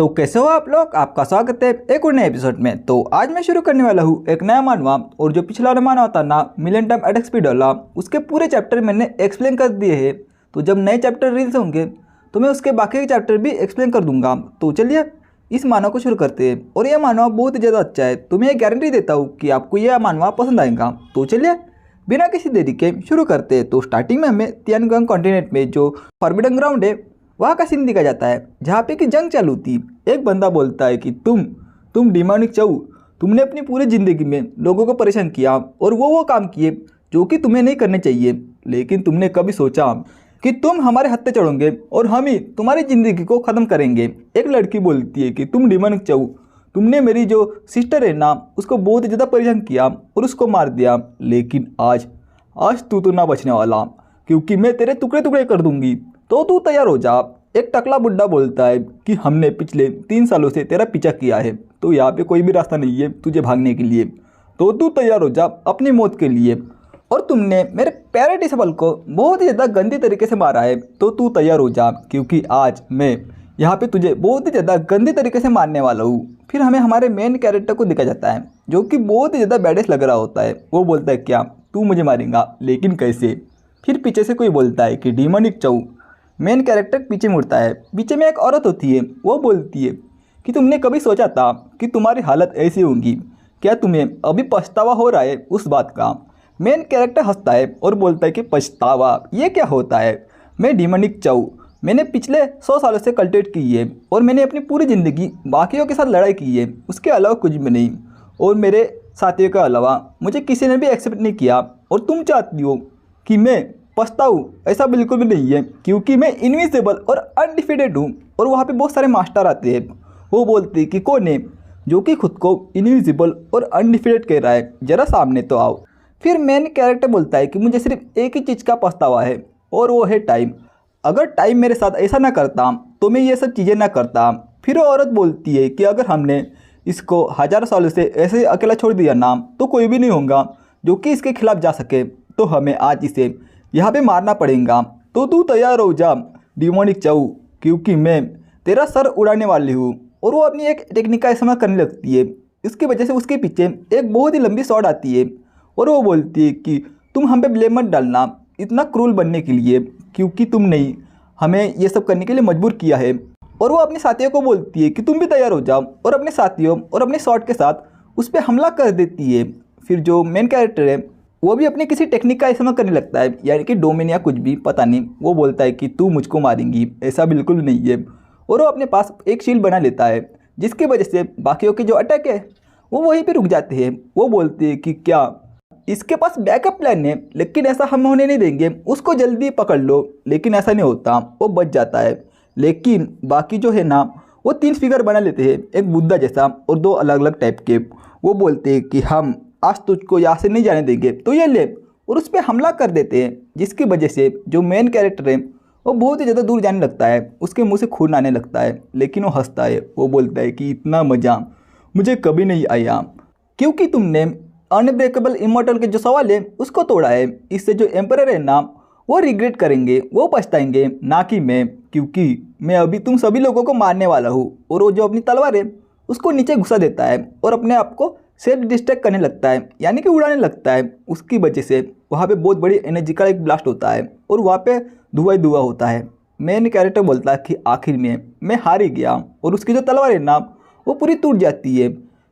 तो कैसे हो आप लोग। आपका स्वागत है एक और नए एपिसोड में। तो आज मैं शुरू करने वाला हूँ एक नया मानवा। और जो पिछला वाला मानवा था ना, मिलियन टाइम अटैक स्पीड वाला, उसके पूरे चैप्टर मैंने एक्सप्लेन कर दिए हैं। तो जब नए चैप्टर रिलीज होंगे तो मैं उसके बाकी के चैप्टर भी एक्सप्लेन कर दूंगा। तो चलिए इस मानवा को शुरू करते हैं। और यह मानवा बहुत ही ज़्यादा अच्छा है, तो मैं ये गारंटी देता हूँ कि आपको यह मानवा पसंद आएगा। तो चलिए बिना किसी देरी के शुरू करते हैं। तो स्टार्टिंग में हमें तियानगंग कॉन्टिनेंट में जो फॉरबिडन ग्राउंड है वहाँ का सीन दिखाया जाता है, जहाँ पे कि जंग चालू थी। एक बंदा बोलता है कि तुम डिमोनिक चाऊ, तुमने अपनी पूरी ज़िंदगी में लोगों को परेशान किया और वो काम किए जो कि तुम्हें नहीं करने चाहिए, लेकिन तुमने कभी सोचा कि तुम हमारे हत्थे चढ़ोगे और हम ही तुम्हारी ज़िंदगी को ख़त्म करेंगे। एक लड़की बोलती है कि तुम डिमोनिक चाऊ, तुमने मेरी जो सिस्टर है ना उसको बहुत ज़्यादा परेशान किया और उसको मार दिया, लेकिन आज तू तो ना बचने वाला, क्योंकि मैं तेरे टुकड़े टुकड़े कर दूंगी। तो तू तैयार हो जा। एक टकला बुड्ढा बोलता है कि हमने पिछले 3 सालों से तेरा पीछा किया है, तो यहाँ पे कोई भी रास्ता नहीं है तुझे भागने के लिए, तो तू तैयार हो जा अपनी मौत के लिए। और तुमने मेरे प्यारे डिसेबल को बहुत ही ज़्यादा गंदी तरीके से मारा है, तो तू तैयार हो जा, क्योंकि आज मैं यहाँ पे तुझे बहुत ही ज़्यादा गंदी तरीके से मारने वाला हूँ। फिर हमें हमारे मेन कैरेक्टर को दिखाया जाता है, जो कि बहुत ही ज़्यादा बैडेस लग रहा होता है। वो बोलता है क्या तू मुझे मारेगा, लेकिन कैसे। फिर पीछे से कोई बोलता है कि डिमोनिक चाऊ। मेन कैरेक्टर पीछे मुड़ता है। पीछे में एक औरत होती है, वो बोलती है कि तुमने कभी सोचा था कि तुम्हारी हालत ऐसी होगी, क्या तुम्हें अभी पछतावा हो रहा है उस बात का। मेन कैरेक्टर हंसता है और बोलता है कि पछतावा ये क्या होता है, मैं डिमोनिक चाऊ, मैंने पिछले 100 सालों से कल्टिवेट की है और मैंने अपनी पूरी ज़िंदगी बाकियों के साथ लड़ाई की है, उसके अलावा कुछ भी नहीं। और मेरे साथियों के अलावा मुझे किसी ने भी एक्सेप्ट नहीं किया, और तुम चाहती हो कि मैं पछताऊँ, ऐसा बिल्कुल भी नहीं है, क्योंकि मैं इनविजिबल और अनडिफीटेड हूँ। और वहाँ पे बहुत सारे मास्टर आते हैं, वो बोलते हैं कि कौन है जो कि खुद को इनविजिबल और अनडिफीटेड कह रहा है, ज़रा सामने तो आओ। फिर मेन कैरेक्टर बोलता है कि मुझे सिर्फ एक ही चीज़ का पछतावा है, और वो है टाइम। अगर टाइम मेरे साथ ऐसा ना करता तो मैं ये सब चीज़ें ना करता। फिर वो औरत बोलती है कि अगर हमने इसको 1000 सालों से ऐसे अकेला छोड़ दिया ना, तो कोई भी नहीं होगा जो कि इसके खिलाफ जा सके, तो हमें आज इसे यहाँ पे मारना पड़ेगा। तो तू तैयार हो जा डिमोनिक चाऊ, क्योंकि मैं तेरा सर उड़ाने वाली हूँ। और वो अपनी एक टेक्निक का इस्तेमाल करने लगती है। इसकी वजह से उसके पीछे एक बहुत ही लंबी शॉट आती है, और वो बोलती है कि तुम हम पे ब्लेम मत डालना इतना क्रूल बनने के लिए, क्योंकि तुमने ही हमें ये सब करने के लिए मजबूर किया है। और वो अपने साथियों को बोलती है कि तुम भी तैयार हो जाओ, और अपने साथियों और अपने शॉट के साथ उस पर हमला कर देती है। फिर जो मेन कैरेक्टर है वो भी अपनी किसी टेक्निक का इस्तेमाल करने लगता है, यानी कि डोमेन या कुछ भी पता नहीं। वो बोलता है कि तू मुझको मारेंगी, ऐसा बिल्कुल नहीं है। और वो अपने पास एक शील्ड बना लेता है, जिसकी वजह से बाकियों के जो अटैक है वो वहीं पे रुक जाते हैं। वो बोलते हैं कि क्या इसके पास बैकअप प्लान है, लेकिन ऐसा हम होने नहीं देंगे, उसको जल्दी पकड़ लो। लेकिन ऐसा नहीं होता, वो बच जाता है। लेकिन बाकी जो है ना वो 3 फिगर बना लेते हैं, एक बुद्धा जैसा और 2 अलग अलग टाइप के। वो बोलते हैं कि हम आज तुझको यहाँ से नहीं जाने देंगे, तो ये ले, और उस पर हमला कर देते हैं। जिसकी वजह से जो मेन कैरेक्टर है वो बहुत ही ज़्यादा दूर जाने लगता है, उसके मुंह से खून आने लगता है। लेकिन वो हंसता है, वो बोलता है कि इतना मज़ा मुझे कभी नहीं आया, क्योंकि तुमने अनब्रेकेबल इमॉर्टल के जो सवाल है उसको तोड़ा है। इससे जो एम्परर है ना वो रिग्रेट करेंगे, वो पछताएंगे, ना कि मैं, क्योंकि मैं अभी तुम सभी लोगों को मारने वाला हूँ। और वो जो अपनी तलवार है उसको नीचे घुसा देता है और अपने आप को सेल्फ डिस्ट्रैक्ट करने लगता है, यानी कि उड़ाने लगता है। उसकी वजह से वहाँ पे बहुत बड़ी एनर्जी का एक ब्लास्ट होता है, और वहाँ पे धुआं ही धुआं होता है। मेन कैरेक्टर बोलता है कि आखिर में मैं हार ही गया, और उसकी जो तलवार है ना वो पूरी टूट जाती है।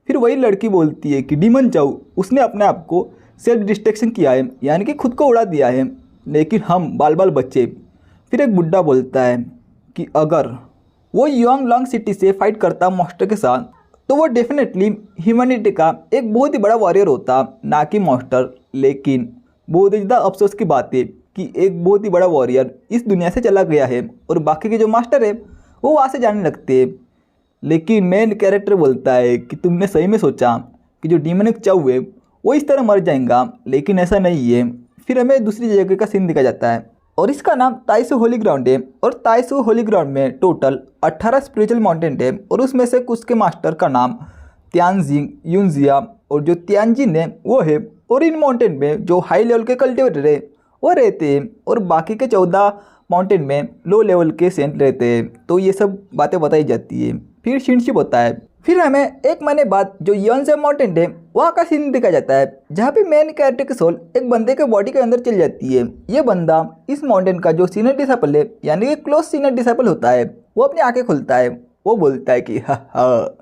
फिर वही लड़की बोलती है कि डिमन चाऊ, उसने अपने आप को सेल्फ डिस्ट्रैक्शन किया है, यानी कि खुद को उड़ा दिया है, लेकिन हम बाल बाल बच्चे। फिर एक बुड्ढा बोलता है कि अगर वो योंग लॉन्ग सिटी से फाइट करता मॉन्स्टर के साथ, तो वो डेफिनेटली ह्यूमैनिटी का एक बहुत ही बड़ा वॉरियर होता, ना कि मॉन्स्टर। लेकिन बहुत ही ज़्यादा अफसोस की बात है कि एक बहुत ही बड़ा वॉरियर इस दुनिया से चला गया है, और बाकी के जो मास्टर है वो वहाँ से जाने लगते हैं। लेकिन मेन कैरेक्टर बोलता है कि तुमने सही में सोचा कि जो डिमोनिक चाऊ है वो इस तरह मर जाएगा, लेकिन ऐसा नहीं है। फिर हमें दूसरी जगह का सीन दिखाया जाता है, और इसका नाम ताइसू होली ग्राउंड है। और ताइसू होली ग्राउंड में टोटल 18 स्पिरिचुअल माउंटेन है, और उसमें से कुछ के मास्टर का नाम त्यानजिंग, यूनजिया और जो त्यानजिन है वो है। और इन माउंटेन में जो हाई लेवल के कल्टिवेटर है वो रहते हैं, और बाकी के 14 माउंटेन में लो लेवल के सेंट रहते हैं, तो ये सब बातें बताई जाती है। फिर शिनशिप होता है। फिर हमें 1 महीने बाद जो यॉन्से माउंटेन है वहाँ का सीन दिखाया जाता है, जहाँ पे मेन कैरेक्टर की सोल एक बंदे के बॉडी के अंदर चली जाती है। ये बंदा इस माउंटेन का जो सीनियर डिसाइपल है, यानी कि क्लोज सीनियर डिसाइपल होता है, वो अपनी आंखें खोलता है। वो बोलता है कि हा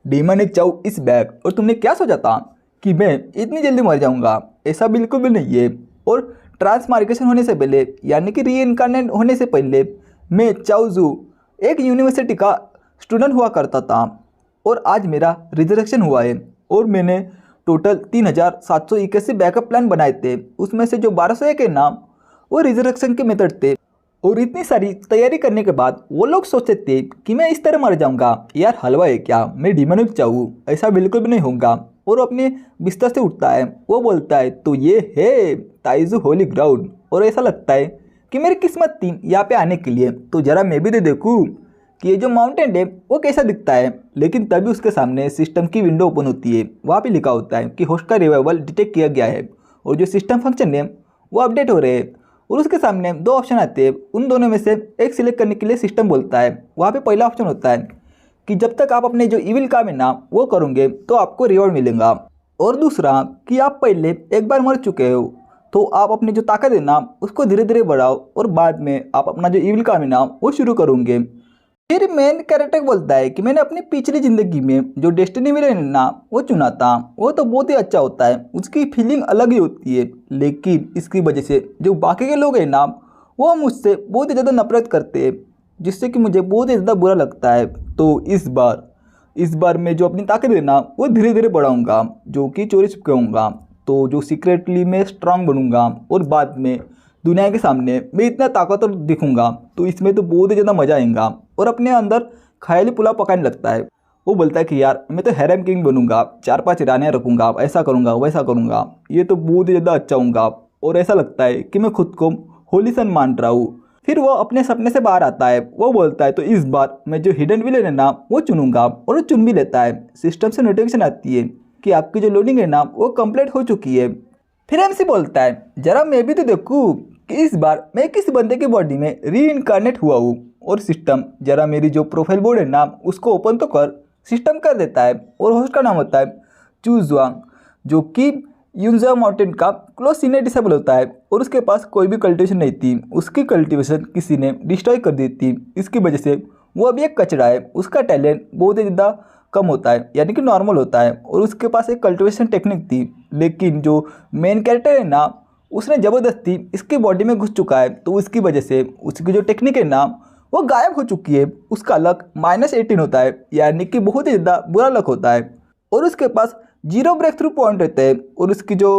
डीमोनिक चाउ इस बैक, और तुमने क्या सोचा था कि मैं इतनी जल्दी मर जाऊंगा? ऐसा बिल्कुल भी नहीं है। और ट्रांसमार्केशन होने से पहले, यानी कि रीइनकार्नेट होने से पहले, मैं चाउजू एक यूनिवर्सिटी का स्टूडेंट हुआ करता था, और आज मेरा रिजरेक्शन हुआ है। और मैंने टोटल 3781 बैकअप प्लान बनाए थे, उसमें से जो 1201 के नाम वो रिजरेक्शन के मेथड थे। और इतनी सारी तैयारी करने के बाद वो लोग सोचते थे कि मैं इस तरह मर जाऊंगा। यार हलवा है क्या, मैं डीमोनिक चाहूँ? ऐसा बिल्कुल भी नहीं होगा। और अपने बिस्तर से उठता है। वो बोलता है तो ये है ताइजू होली ग्राउंड, और ऐसा लगता है कि मेरी किस्मत थी यहाँ पे आने के लिए, तो ज़रा मैं भी देखूँ कि ये जो माउंटेन है वो कैसा दिखता है। लेकिन तभी उसके सामने सिस्टम की विंडो ओपन होती है। वहाँ पे लिखा होता है कि होस्ट का रिवाइवल डिटेक्ट किया गया है, और जो सिस्टम फंक्शन है वो अपडेट हो रहे हैं। और उसके सामने 2 ऑप्शन आते हैं, उन दोनों में से एक सिलेक्ट करने के लिए सिस्टम बोलता है। वहाँ पे पहला ऑप्शन होता है कि जब तक आप अपने जो इविल काम है ना वो करोगे तो आपको रिवॉर्ड मिलेगा, और दूसरा कि आप पहले एक बार मर चुके हो तो आप अपनी जो ताकत है ना उसको धीरे धीरे बढ़ाओ, और बाद में आप अपना जो इविल काम है ना वो शुरू करोगे। फिर मेन कैरेक्टर बोलता है कि मैंने अपनी पिछली ज़िंदगी में जो डेस्टिनी विलेन है ना वो चुना था, वो तो बहुत ही अच्छा होता है, उसकी फीलिंग अलग ही होती है। लेकिन इसकी वजह से जो बाकी के लोग हैं ना वो मुझसे बहुत ही ज़्यादा नफरत करते हैं, जिससे कि मुझे बहुत ही ज़्यादा बुरा लगता है। तो इस बार मैं जो अपनी ताकत है ना वो धीरे धीरे बढ़ाऊँगा, जो कि चोरी छुपके होऊंगा, तो जो सीक्रेटली मैं स्ट्रांग बनूंगा, और बाद में दुनिया के सामने मैं इतना ताकतवर दिखूंगा, तो इसमें तो बहुत ही ज़्यादा मज़ा आएगा। और अपने अंदर ख्याली पुलाव पकाने लगता है। वो बोलता है कि यार मैं तो हैरम किंग बनूंगा, 4-5 रानियाँ रखूँगा, ऐसा करूँगा वैसा करूँगा, ये तो बहुत ही ज़्यादा अच्छा होऊंगा। और ऐसा लगता है कि मैं खुद को होली सन मान रहा हूँ। फिर वो अपने सपने से बाहर आता है। वो बोलता है तो इस बार मैं जो हिडन विलेन है ना वो चुनूंगा, और वो चुन भी लेता है। सिस्टम से नोटिफिकेशन आती है कि आपकी जो लोडिंग है ना वो कंप्लीट हो चुकी है। फिर एमसी बोलता है जरा मैं भी तो देखूँ कि इस बार मैं किस बंदे की बॉडी में रीइनकार्नेट हुआ हूँ। और सिस्टम जरा मेरी जो प्रोफाइल बोर्ड है ना उसको ओपन तो कर। सिस्टम कर देता है, और होस्ट का नाम होता है चूजुआंग, जो कि यूनजा माउंटेन का क्लोज सीनियर डिसेबल होता है। और उसके पास कोई भी कल्टिवेशन नहीं थी, उसकी कल्टिवेशन किसी ने डिस्ट्रॉय कर दी थी। इसकी वजह से वो अभी एक कचरा है। उसका टैलेंट बहुत ही ज़्यादा कम होता है, यानी कि नॉर्मल होता है। और उसके पास एक कल्टिवेशन टेक्निक थी, लेकिन जो मेन कैरेक्टर है ना उसने ज़बरदस्ती इसकी बॉडी में घुस चुका है, तो उसकी वजह से उसकी जो टेक्निक है ना वो गायब हो चुकी है। उसका लक -18 होता है, यानी कि बहुत ही ज़्यादा बुरा लक होता है। और उसके पास 0 ब्रेक थ्रू पॉइंट रहते हैं, और उसकी जो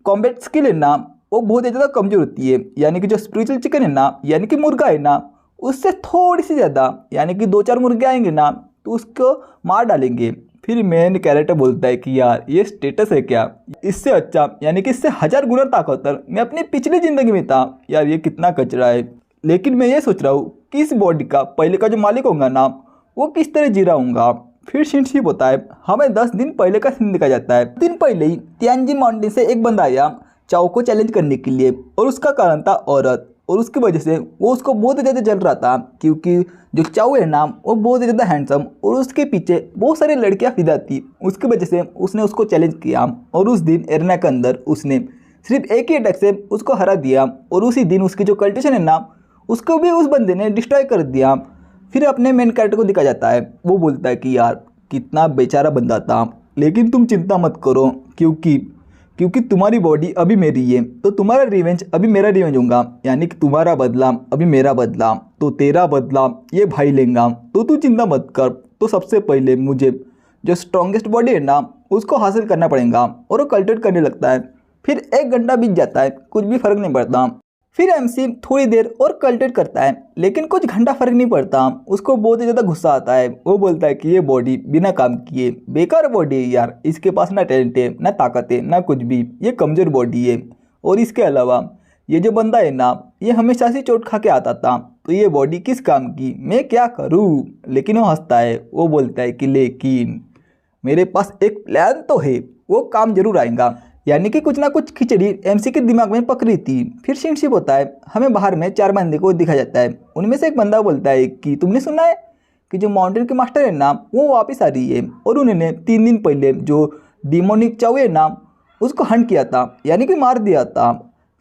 कॉम्बैट स्किल है ना वो बहुत ही ज़्यादा कमज़ोर होती है। यानी कि जो स्पिरिचुअल चिकन है ना, यानी कि मुर्गा है ना, उससे थोड़ी सी ज़्यादा, यानी कि 2-4 मुर्गे आएंगे ना तो उसको मार डालेंगे। फिर मेन कैरेक्टर बोलता है कि यार ये स्टेटस है क्या, इससे अच्छा यानी कि इससे 1000 गुना ताकतवर मैं अपनी पिछली ज़िंदगी में था। यार ये कितना कचरा है। लेकिन मैं ये सोच रहा हूँ कि इस बॉडी का पहले का जो मालिक होगा ना वो किस तरह जी रहा हूँगा। फिर शिनशिप होता है। हमें 10 दिन पहले का सीन दिखाया जाता है। दिन पहले ही तियानजिन माउंटेन से एक बंदा आया चाओ को चैलेंज करने के लिए, और उसका कारण था औरत। और उसकी वजह से वो उसको बहुत ज़्यादा जल रहा था, क्योंकि जो चाओ है ना वो बहुत ज़्यादा हैंडसम, और उसके पीछे बहुत सारी लड़कियां फिदा थी। उसकी वजह से उसने उसको चैलेंज किया, और उस दिन एरेना के अंदर उसने सिर्फ एक ही अटैक से उसको हरा दिया। और उसी दिन उसकी जो कल्टिवेशन है ना उसको भी उस बंदे ने डिस्ट्रॉय कर दिया। फिर अपने मेन कैरेक्टर को दिखा जाता है। वो बोलता है कि यार कितना बेचारा बंदा था, लेकिन तुम चिंता मत करो, क्योंकि तुम्हारी बॉडी अभी मेरी है, तो तुम्हारा रिवेंज अभी मेरा रिवेंज होगा, यानी कि तुम्हारा बदला अभी मेरा बदला, तो तेरा बदला ये भाई लेगा, तो तू चिंता मत कर। तो सबसे पहले मुझे जो स्ट्रॉन्गेस्ट बॉडी है ना उसको हासिल करना पड़ेगा। और वो कल्टिवेट करने लगता है। फिर 1 घंटा बीत जाता है, कुछ भी फर्क नहीं पड़ता। फिर एमसी थोड़ी देर और कल्टिवेट करता है, लेकिन कुछ घंटा फर्क नहीं पड़ता। उसको बहुत ही ज़्यादा गुस्सा आता है। वो बोलता है कि ये बॉडी बिना काम किए बेकार बॉडी है यार, इसके पास ना टैलेंट है ना ताकत है ना कुछ भी, ये कमज़ोर बॉडी है। और इसके अलावा ये जो बंदा है ना ये हमेशा से चोट खा के आता था, तो ये बॉडी किस काम की, मैं क्या करूँ। लेकिन वो हंसता है। वो बोलता है कि लेकिन मेरे पास एक प्लान तो है, वो काम जरूर आएगा। यानी कि कुछ ना कुछ खिचड़ी एमसी के दिमाग में पक रही थी। फिर सीनशिप होता है, हमें बाहर में 4 बंदे को दिखा जाता है। उनमें से एक बंदा बोलता है कि तुमने सुना है कि जो माउंटेन के मास्टर है ना वो वापस आ रही है और उन्होंने 3 दिन पहले जो डिमोनिक चाउ है ना उसको हंट किया था, यानी कि मार दिया था।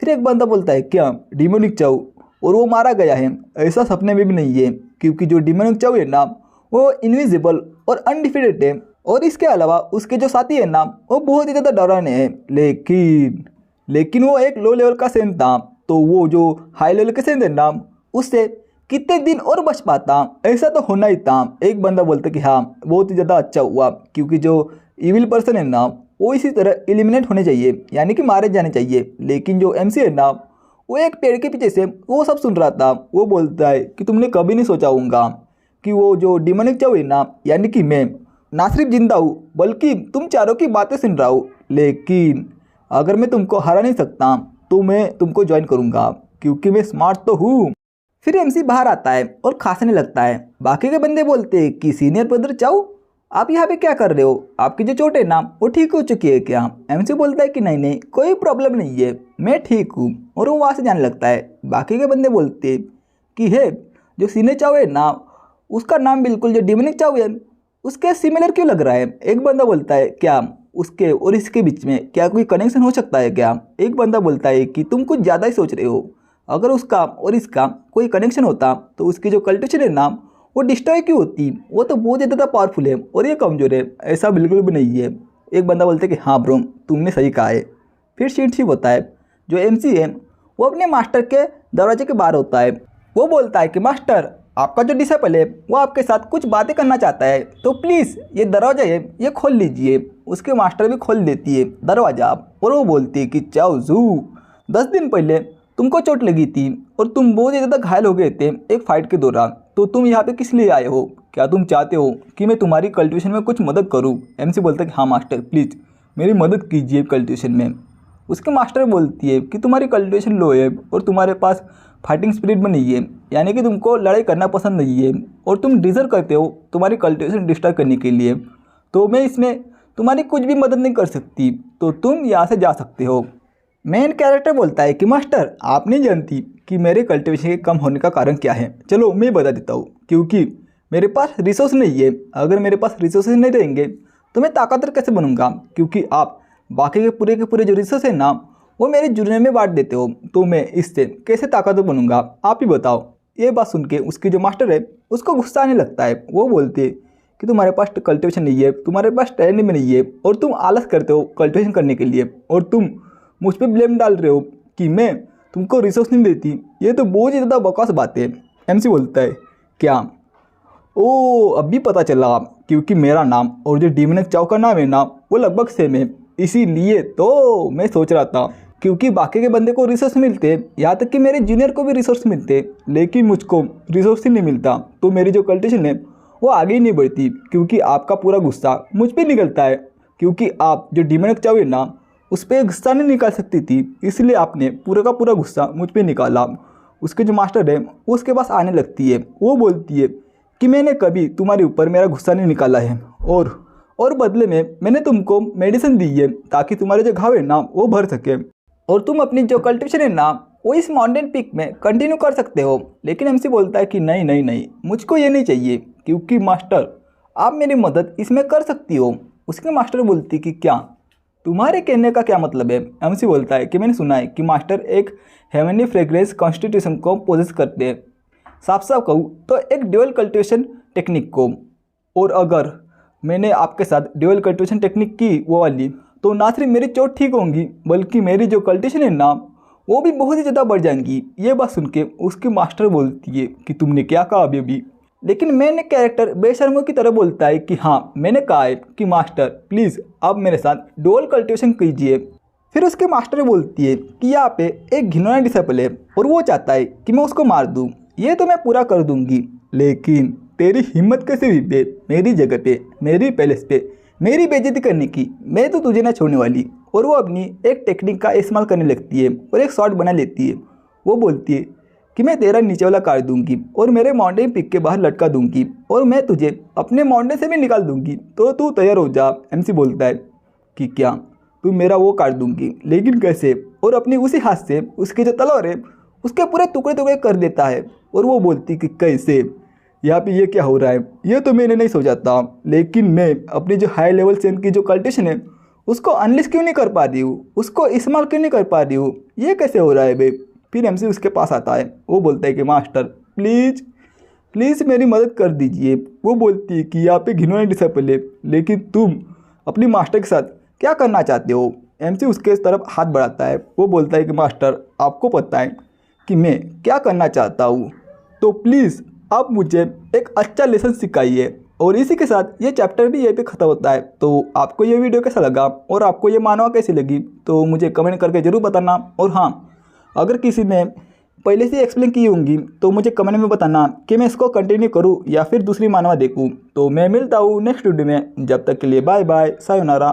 फिर एक बंदा बोलता है क्या डिमोनिक चाउ, और वो मारा गया है? ऐसा सपने में भी नहीं है, क्योंकि जो डिमोनिक चाउ है ना वो इनविजिबल और अनडिफिटेड है, और इसके अलावा उसके जो साथी है ना वो बहुत ही ज़्यादा डरावने हैं। लेकिन वो एक लो लेवल का सेंट था, तो वो जो हाई लेवल के सेंट है ना उससे कितने दिन और बच पाता? ऐसा तो होना ही था। एक बंदा बोलता कि हाँ बहुत ही ज़्यादा अच्छा हुआ, क्योंकि जो इविल पर्सन है ना वो इसी तरह एलिमिनेट होने चाहिए, यानी कि मारे जाने चाहिए। लेकिन जो एमसी है ना वो एक पेड़ के पीछे से वो सब सुन रहा था। वो बोलता है कि तुमने कभी नहीं सोचा होगा कि वो जो डिमोनिक चाउ है ना, यानी कि मैं ना सिर्फ जिंदा हूँ बल्कि तुम चारों की बातें सुन रहा हूँ। लेकिन अगर मैं तुमको हरा नहीं सकता तो मैं तुमको ज्वाइन करूँगा, क्योंकि मैं स्मार्ट तो हूँ। फिर एमसी बाहर आता है और खांसने लगता है। बाकी के बंदे बोलते हैं कि सीनियर ब्रदर चाउ आप यहाँ पे क्या कर रहे हो? आपकी जो चोट है ना वो ठीक हो चुकी है क्या? एमसी बोलता है कि नहीं नहीं कोई प्रॉब्लम नहीं है, मैं ठीक हूँ, और वो वहाँ से जाने लगता है। बाकी के बंदे बोलते हैं कि हे जो सीनियर चाउ है ना उसका नाम बिल्कुल जो डिमोनिक चाउ है उसके सिमिलर क्यों लग रहा है? एक बंदा बोलता है क्या उसके और इसके बीच में क्या कोई कनेक्शन हो सकता है क्या? एक बंदा बोलता है कि तुम कुछ ज़्यादा ही सोच रहे हो, अगर उसका और इसका कोई कनेक्शन होता तो उसकी जो कल्टिवेशन है ना वो डिस्ट्रॉय क्यों होती? वो तो बहुत ज़्यादा पावरफुल है और ये कमज़ोर है, ऐसा बिल्कुल भी नहीं है। एक बंदा बोलता है कि हाँ ब्रो तुमने सही कहा है। फिर सीनशिप होता है, जो एमसी है वो अपने मास्टर के दरवाजे के बाहर होता है। वो बोलता है कि मास्टर आपका जो डिसेबल है वो आपके साथ कुछ बातें करना चाहता है, तो प्लीज़ ये दरवाज़ा है ये खोल लीजिए। उसके मास्टर भी खोल देती है दरवाज़ा, और वो बोलती है कि चाओ जू 10 दिन पहले तुमको चोट लगी थी और तुम बहुत ही ज़्यादा घायल हो गए थे एक फाइट के दौरान, तो तुम यहाँ पे किस लिए आए हो? क्या तुम चाहते हो कि मैं तुम्हारी कल्टिवेशन में कुछ मदद करूँ? एमसी बोलता है कि हाँ मास्टर प्लीज़ मेरी मदद कीजिए कल्टिवेशन में। उसके मास्टर बोलती है कि तुम्हारी कल्टिवेशन लो है और तुम्हारे पास फाइटिंग स्पिरिट भी नहीं है, यानी कि तुमको लड़ाई करना पसंद नहीं है और तुम डिजर्व करते हो तुम्हारी कल्टिवेशन डिस्ट्रॉय करने के लिए, तो मैं इसमें तुम्हारी कुछ भी मदद नहीं कर सकती, तो तुम यहाँ से जा सकते हो। मेन कैरेक्टर बोलता है कि मास्टर आप नहीं जानती कि मेरे कल्टिवेशन के कम होने का कारण क्या है। चलो मैं बता देता हूँ, क्योंकि मेरे पास रिसोर्स नहीं है। अगर मेरे पास रिसोर्सेज नहीं रहेंगे तो मैं ताकतवर कैसे बनूंगा? क्योंकि आप बाकी के पूरे जो रिसोर्स है ना वो मेरे जूनियर में बांट देते हो, तो मैं इससे कैसे ताकतवर बनूंगा? आप ही बताओ। ये बात सुन के उसकी जो मास्टर है उसको गुस्सा आने लगता है। वो बोलती है कि तुम्हारे पास कल्टिवेशन नहीं है, तुम्हारे पास टैलेंट भी नहीं है, और तुम आलस करते हो कल्टिवेशन करने के लिए, और तुम मुझ पर ब्लेम डाल रहे हो कि मैं तुमको रिसोर्स नहीं देती। ये तो बहुत ही ज़्यादा बकवास बात है। एमसी बोलता है क्या? ओ अभी पता चला, क्योंकि मेरा नाम और जो डिमोनिक चाउ का नाम है ना वो लगभग सेम है, इसीलिए तो मैं सोच रहा था, क्योंकि बाकी के बंदे को रिसोर्स मिलते, यहाँ तक कि मेरे जूनियर को भी रिसोर्स मिलते, लेकिन मुझको रिसोर्स ही नहीं मिलता, तो मेरी जो कल्टिवेशन है वो आगे ही नहीं बढ़ती। क्योंकि आपका पूरा गुस्सा मुझ पर निकलता है, क्योंकि आप जो डिमोनिक चाउ है ना उस पर गुस्सा नहीं निकाल सकती थी, इसलिए आपने पूरा का पूरा गुस्सा मुझ पर निकाला। उसके जो मास्टर है उसके पास आने लगती है। वो बोलती है कि मैंने कभी तुम्हारे ऊपर मेरा गुस्सा नहीं निकाला है, और बदले में मैंने तुमको मेडिसिन दी है ताकि तुम्हारे जो घाव है ना वो भर सके, और तुम अपनी जो कल्टिवेशन है ना वो इस माउंटेन पीक में कंटिन्यू कर सकते हो। लेकिन एमसी बोलता है कि नहीं नहीं नहीं मुझको ये नहीं चाहिए, क्योंकि मास्टर आप मेरी मदद इसमें कर सकती हो। उसके मास्टर बोलती कि क्या तुम्हारे कहने का क्या मतलब है? एमसी बोलता है कि मैंने सुना है कि मास्टर एक हेवनली फ्रेग्रेंस कॉन्स्टिट्यूशन को पोजेस करते हैं, साफ साफ कहूँ तो एक ड्यूअल कल्टिवेशन टेक्निक को, और अगर मैंने आपके साथ ड्यूअल कल्टिवेशन टेक्निक की वो वाली, तो ना सिर्फ मेरी चोट ठीक होंगी बल्कि मेरी जो कल्टिवेशन है ना वो भी बहुत ही ज़्यादा बढ़ जाएंगी। ये बात सुन के उसकी मास्टर बोलती है कि तुमने क्या कहा अभी? लेकिन मैंने कैरेक्टर बेशर्मों की तरह बोलता है कि हाँ मैंने कहा है कि मास्टर प्लीज़ आप मेरे साथ ड्यूअल कल्टिवेशन कीजिए। फिर उसके मास्टर बोलती है कि यहाँ पे एक घिनौना डिसेबल है और वो चाहता है कि मैं उसको मार दूँ। ये तो मैं पूरा कर दूंगी, लेकिन तेरी हिम्मत कैसे हुई बे मेरी जगह पे, मेरी पैलेस पे मेरी बेइज्जती करने की? मैं तो तुझे ना छोड़ने वाली। और वो अपनी एक टेक्निक का इस्तेमाल करने लगती है और एक शॉट बना लेती है। वो बोलती है कि मैं तेरा नीचे वाला काट दूंगी और मेरे माउंटेन पीक के बाहर लटका दूंगी, और मैं तुझे अपने माउंटेन से भी निकाल दूंगी, तो तू तैयार हो जा। एमसी बोलता है कि क्या तो मेरा वो काट दूंगी। लेकिन कैसे? और अपनी उसी हाथ से उसकी जो तलवार है उसके पूरे टुकड़े टुकड़े कर देता है। और वो बोलती कि कैसे? यहाँ पे ये क्या हो रहा है? ये तो मैंने नहीं सोचा था, लेकिन मैं अपनी जो हाई लेवल सेंस की जो कल्टिवेशन है उसको अनलिस्ट क्यों नहीं कर पा रही हूँ, उसको इस्तेमाल क्यों नहीं कर पा रही हूँ, ये कैसे हो रहा है बे? फिर एमसी उसके पास आता है। वो बोलता है कि मास्टर प्लीज़ प्लीज़ मेरी मदद कर दीजिए। वो बोलती है कि यहाँ पे घिनौनी डिसिपल है, लेकिन तुम अपनी मास्टर के साथ क्या करना चाहते हो? एमसी उसके तरफ हाथ बढ़ाता है। वो बोलता है कि मास्टर आपको पता है कि मैं क्या करना चाहता हूँ, तो प्लीज़ आप मुझे एक अच्छा लेसन सिखाइए। और इसी के साथ ये चैप्टर भी यहीं पे ख़त्म होता है। तो आपको ये वीडियो कैसा लगा और आपको ये मानवा कैसी लगी तो मुझे कमेंट करके ज़रूर बताना। और हाँ, अगर किसी ने पहले से एक्सप्लेन की होंगी तो मुझे कमेंट में बताना कि मैं इसको कंटिन्यू करूँ या फिर दूसरी मानवा देखूँ। तो मैं मिलता हूँ नेक्स्ट वीडियो में, जब तक के लिए बाय बाय, सायोनारा।